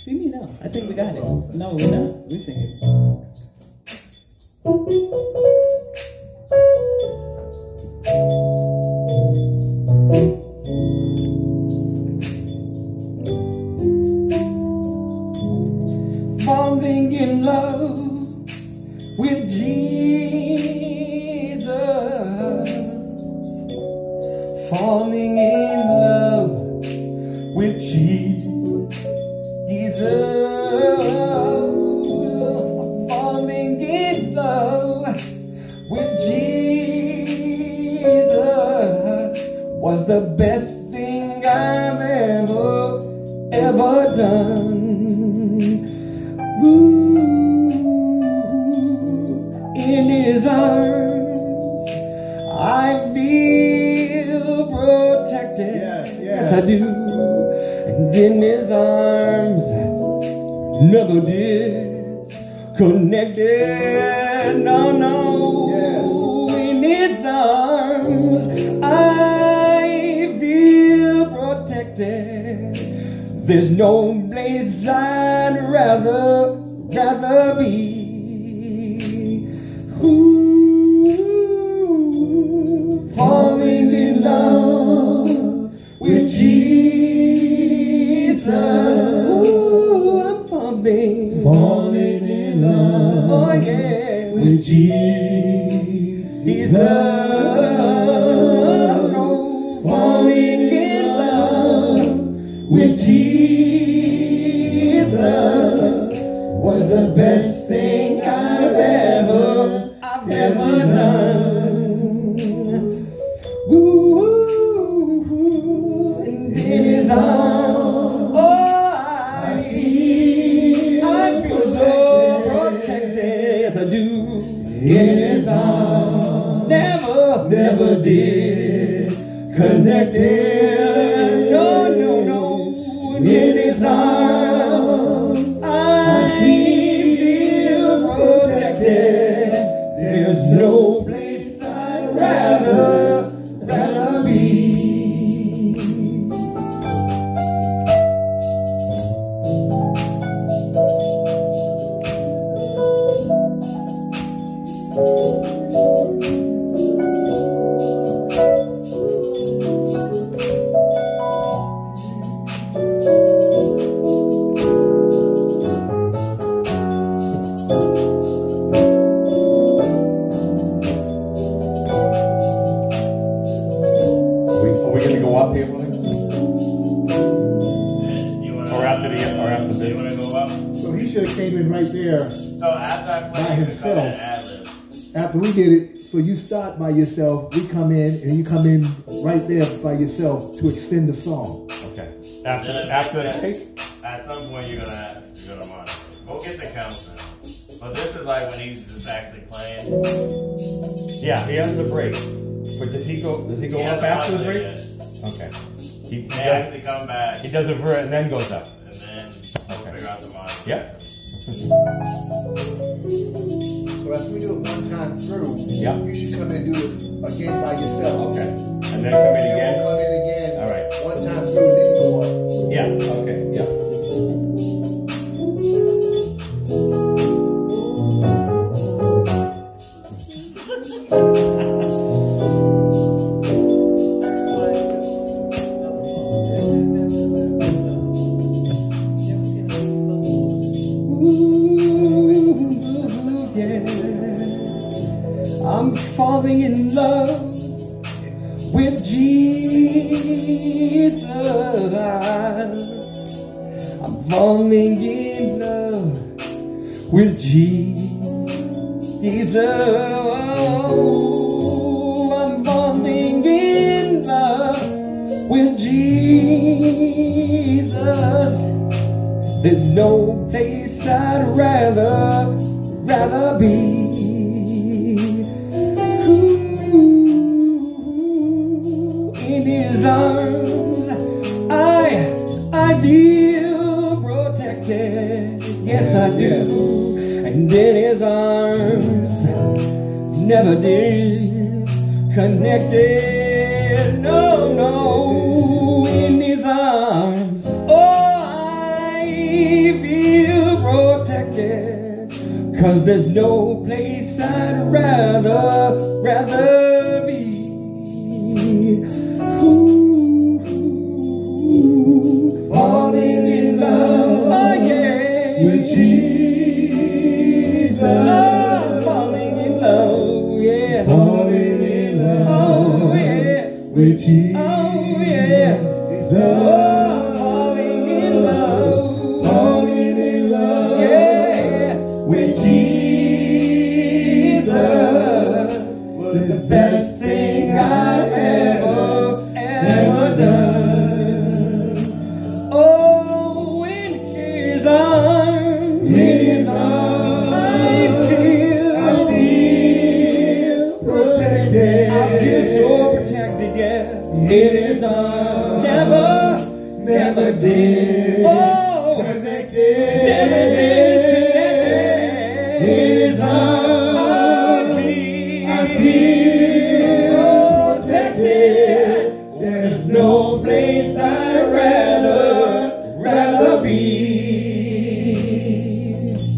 See me now. I think we got it. No, we're not. We sing it. Falling in love with Jesus. Falling in love with Jesus. Falling in love with Jesus was the best thing I've ever done. Ooh, in his arms I feel protected. Yes, I do. And in his arms never disconnected. No, no. Yes. In his arms I feel protected. There's no place I'd rather be. Ooh, falling in love with Jesus. Ooh, I'm falling in love. Oh yeah, with Jesus. Oh, falling in love with Jesus was the best thing I've ever done. Ooh, and in his arms, oh, I feel so protected. Yes, I do. In his arms, never disconnected. No, no, no. In his arms, I feel protected. There's no place I'd rather be. Up here, Willie? Or after the you want to go up? So he should have came in right there. So after I play himself. After we did it, so you start by yourself, we come in, and you come in right there by yourself to extend the song. Okay. After the tape? At some point you're gonna monitor. We'll get the counts now. But this is like when he's just actually playing. Yeah, he has the break. But does he go up after the break? Yet. Okay. He actually come back. He does it for and then goes up. And then we'll figure out the monitor. Yep. So after we do it one time through, yep, you should come in and do it again by yourself. Okay. And then come in again? We'll come in again. All right. One time through, then go up. Yeah, okay, yeah. I'm falling in love with Jesus. I'm falling in love with Jesus. Oh, I'm falling in love with Jesus. There's no place I'd rather be. In his arms, I feel protected. Yes, I do. And in his arms, never disconnected. No, no. In his arms, protected. 'Cause there's no place I'd rather be. Ooh, falling in love, oh yeah, with Jesus. Oh, falling in love, yeah, falling in love, oh yeah, with Jesus. Oh yeah, falling in love, yeah, with Jesus was the best thing I ever done. Oh, in His arms, I feel protected. I feel so protected, yeah. In His arms, never did. Oh, connected, never disconnected. His arms, I feel protected. There's no place I'd rather be.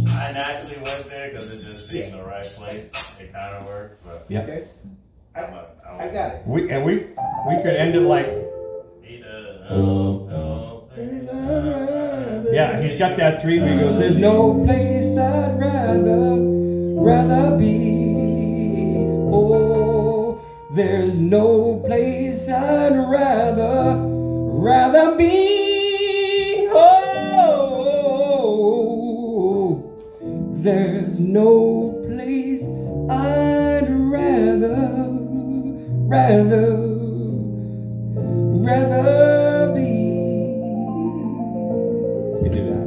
I naturally went there because it just seemed the right place. It kind of worked, but Yeah. Okay. I got it. We could end it like, yeah, he's got that 3 where he goes, there's no place I'd rather be. Oh, there's no place I'd rather be. Oh, there's no place I'd rather be. You do that.